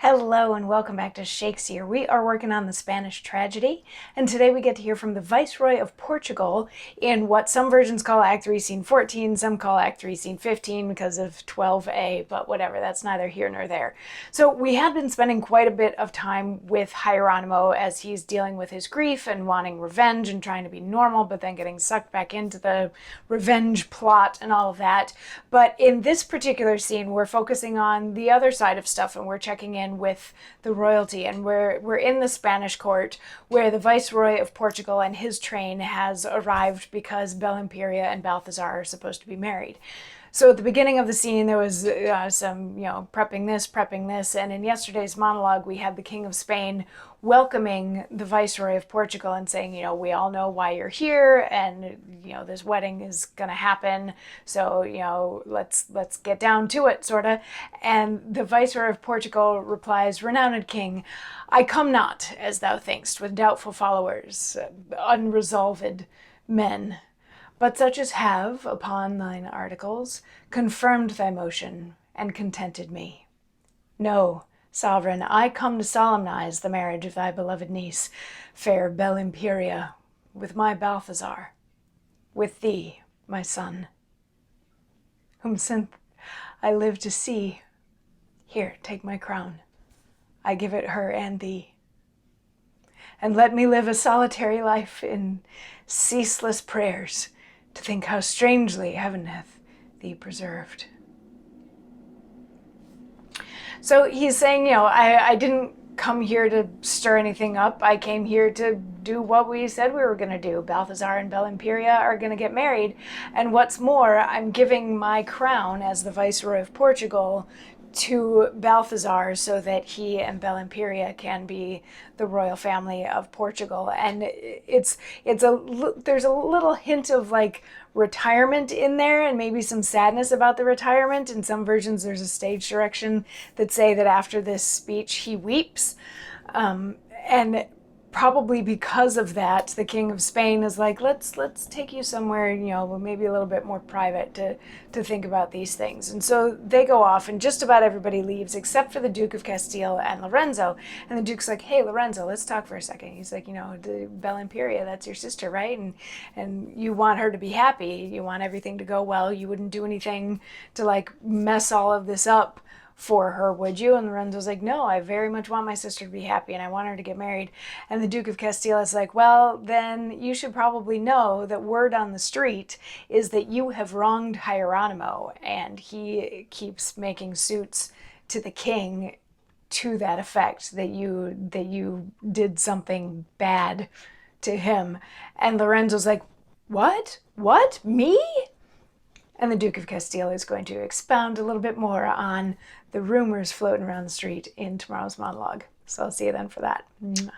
Hello and welcome back to Shakesyear. We are working on the Spanish tragedy, and today we get to hear from the Viceroy of Portugal in what some versions call Act 3, Scene 14, some call Act 3, Scene 15 because of 12a, but whatever, that's neither here nor there. So we had been spending quite a bit of time with Hieronymo as he's dealing with his grief and wanting revenge and trying to be normal, but then getting sucked back into the revenge plot and all of that. But in this particular scene, we're focusing on the other side of stuff, and we're checking in with the royalty, and we're in the Spanish court where the Viceroy of Portugal and his train has arrived because Belimperia and Balthazar are supposed to be married. So at the beginning of the scene, there was some, prepping this, and in yesterday's monologue, we had the King of Spain welcoming the Viceroy of Portugal and saying, we all know why you're here, and, this wedding is going to happen, so, let's get down to it, sort of. And the Viceroy of Portugal replies, "Renowned King, I come not, as thou thinkst, with doubtful followers, unresolved men, but such as have, upon thine articles, confirmed thy motion and contented me. No, sovereign, I come to solemnize the marriage of thy beloved niece, fair Belimperia, with my Balthazar, with thee, my son, whom since I live to see, here, take my crown, I give it her and thee. And let me live a solitary life in ceaseless prayers, to think how strangely heaven hath thee preserved." So he's saying, I didn't come here to stir anything up. I came here to do what we said we were going to do. Balthazar and Belimperia are going to get married. And what's more, I'm giving my crown as the Viceroy of Portugal to Balthazar so that he and Belimperia can be the royal family of Portugal. And there's a little hint of like retirement in there, and maybe some sadness about the retirement. In some versions there's a stage direction that say that after this speech he weeps, and probably because of that, the King of Spain is like, let's take you somewhere, maybe a little bit more private to think about these things. And so they go off, and just about everybody leaves except for the Duke of Castile and Lorenzo. And the Duke's like, "Hey, Lorenzo, let's talk for a second." He's like, the Belimperia, that's your sister, right? And you want her to be happy. You want everything to go well. You wouldn't do anything to like mess all of this up for her, would you? And Lorenzo's like, "No, I very much want my sister to be happy, and I want her to get married." And the Duke of Castile is like, "Well, then you should probably know that word on the street is that you have wronged Hieronymo, and he keeps making suits to the king to that effect, that you did something bad to him." And Lorenzo's like, "What? Me?" And the Duke of Castile is going to expound a little bit more on the rumors floating around the street in tomorrow's monologue. So I'll see you then for that. Mwah.